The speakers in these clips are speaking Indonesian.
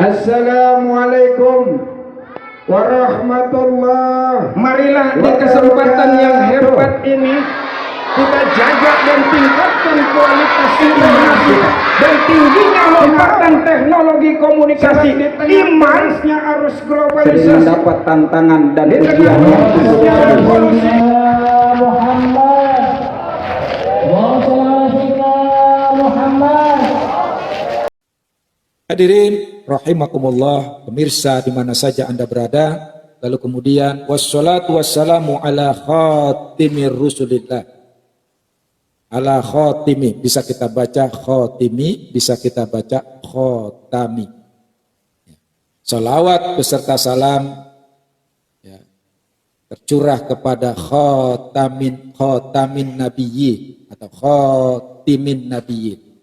Assalamualaikum warahmatullahi. Marilah di kesempatan yang hebat ini kita jaga dan tingkatkan kualitas informasi dan tingginya lompatan teknologi komunikasi, imannya arus globalisasi, sering mendapat tantangan dan ujian yang revolusi. Hadirin rahimakumullah, pemirsa di mana saja Anda berada, lalu kemudian wassalatu wassalamu ala khatimir rusulillah. Ala khatimi, bisa kita baca khatimi, bisa kita baca khatami. Salawat beserta salam ya, tercurah kepada khatamin nabiyyin atau khatimin nabiyyin.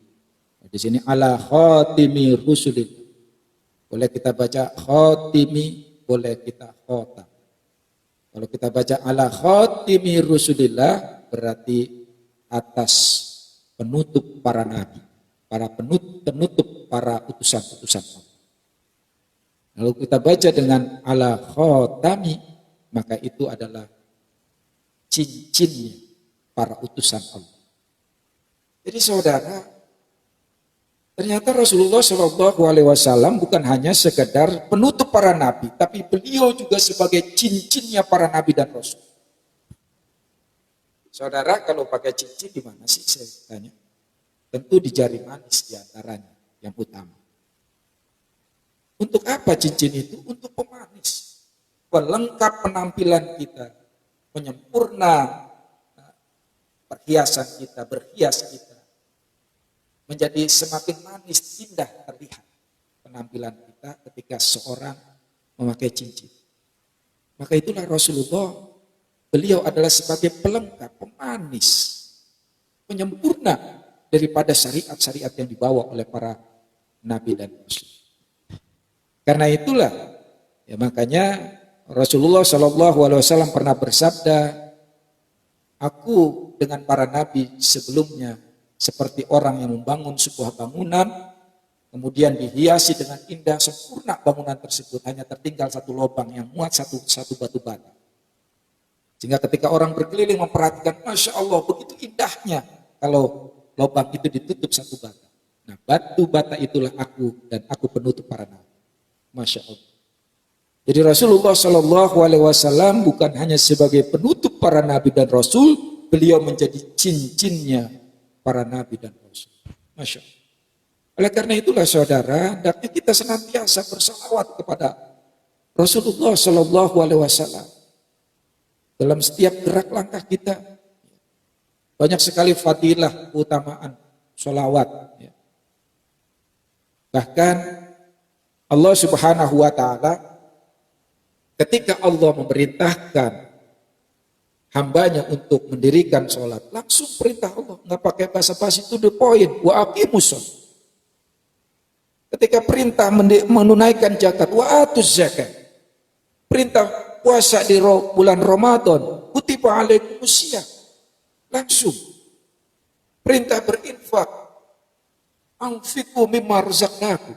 Di sini ala khatimi rusulin. Boleh kita baca khatimi, boleh kita khatam. Kalau kita baca ala khatimi rusulillah berarti atas penutup para nabi, para penutup para utusan-utusan Allah. Lalu kita baca dengan ala khatami, maka itu adalah cincinnya para utusan Allah. Jadi saudara, ternyata Rasulullah Shallallahu Alaihi Wasallam bukan hanya sekedar penutup para nabi, tapi beliau juga sebagai cincinnya para nabi dan rasul. Saudara, kalau pakai cincin di mana sih saya tanya? Tentu di jari manis diantaranya yang utama. Untuk apa cincin itu? Untuk pemanis, pelengkap penampilan kita, menyempurna perhiasan kita, berhias kita, menjadi semakin manis, indah terlihat penampilan kita ketika seorang memakai cincin. Maka itulah Rasulullah, beliau adalah sebagai pelengkap, pemanis, penyempurna daripada syariat-syariat yang dibawa oleh para nabi dan rasul. Karena itulah, ya makanya Rasulullah Shallallahu Alaihi Wasallam pernah bersabda, aku dengan para nabi sebelumnya seperti orang yang membangun sebuah bangunan, kemudian dihiasi dengan indah, sempurna bangunan tersebut, hanya tertinggal satu lubang yang muat satu batu bata. Sehingga ketika orang berkeliling memperhatikan, Masya Allah, begitu indahnya kalau lubang itu ditutup satu bata. Nah, batu bata itulah aku, dan aku penutup para nabi. Masya Allah. Jadi Rasulullah Shallallahu Alaihi Wasallam bukan hanya sebagai penutup para nabi dan rasul, beliau menjadi cincinnya para nabi dan rasul. Masya Allah. Oleh karena itulah saudara, hendaknya kita senantiasa bersalawat kepada Rasulullah Shallallahu Alaihi Wasallam dalam setiap gerak langkah kita. Banyak sekali fadilah, keutamaan sholawat. Bahkan Allah Subhanahu Wa Taala ketika Allah memerintahkan hambanya untuk mendirikan sholat, langsung perintah Allah, nggak pakai basa-basi, to the point, wa aqimus sholat. Ketika perintah menunaikan zakat, wa atuz zakat, perintah puasa di bulan Ramadan, kutiba alaikumus syiyam, langsung perintah berinfak, anfiqu mimma razaqnakum,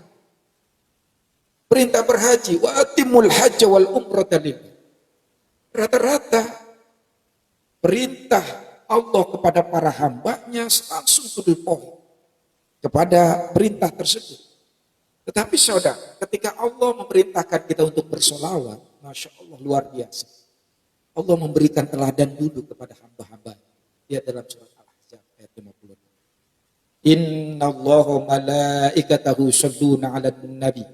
perintah berhaji, wa atimul hajja wal umrata lillah. Rata-rata perintah Allah kepada para hambanya langsung to the point kepada perintah tersebut. Tetapi saudara, ketika Allah memerintahkan kita untuk bersolawat, Masya Allah, luar biasa. Allah memberikan teladan dulu kepada hamba-hamba. Dia dalam surat Al-Ahzab ayat 50. Inna Allaha malaikatahu yusholluna 'alan nabi.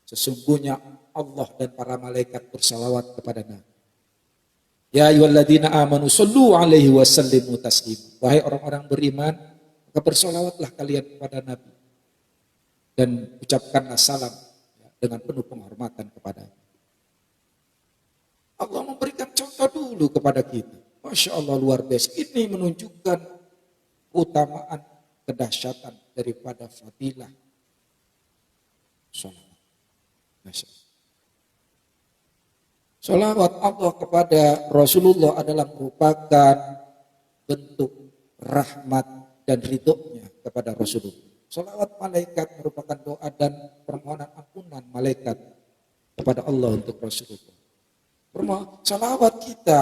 Sesungguhnya Allah dan para malaikat bersalawat kepada Nabi. Ya ayyuhalladzina amanu shollu 'alaihi wa sallimu taslima. Wahai orang-orang beriman, maka bersolawatlah kalian kepada Nabi dan ucapkanlah salam dengan penuh penghormatan kepada Allah. Memberikan contoh dulu kepada kita. Masya Allah, luar biasa. Ini menunjukkan keutamaan, kedahsyatan daripada fadilah sholawat. Masya Allah. Sholawat Allah kepada Rasulullah adalah merupakan bentuk rahmat dan ridhonya kepada Rasulullah Salawat malaikat merupakan doa dan permohonan ampunan malaikat kepada Allah untuk Rasulullah. Salawat kita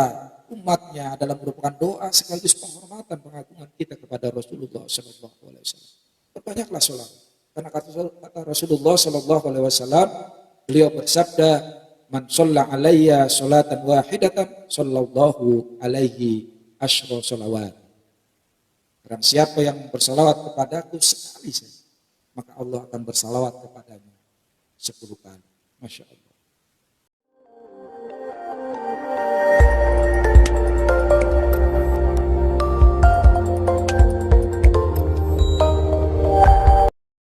umatnya adalah merupakan doa sekaligus penghormatan pengagungan kita kepada Rasulullah Sallallahu Alaihi Wasallam. Perbanyaklah salawat. Karena kata Rasulullah Sallallahu Alaihi Wasallam, beliau bersabda, "Man shalla alayya salatan wahidatan, sallallahu alaihi asyra salawat." Barang siapa yang bersalawat kepadaku sekali saja, maka Allah akan bersalawat kepadanya 10 kali. Masya Allah.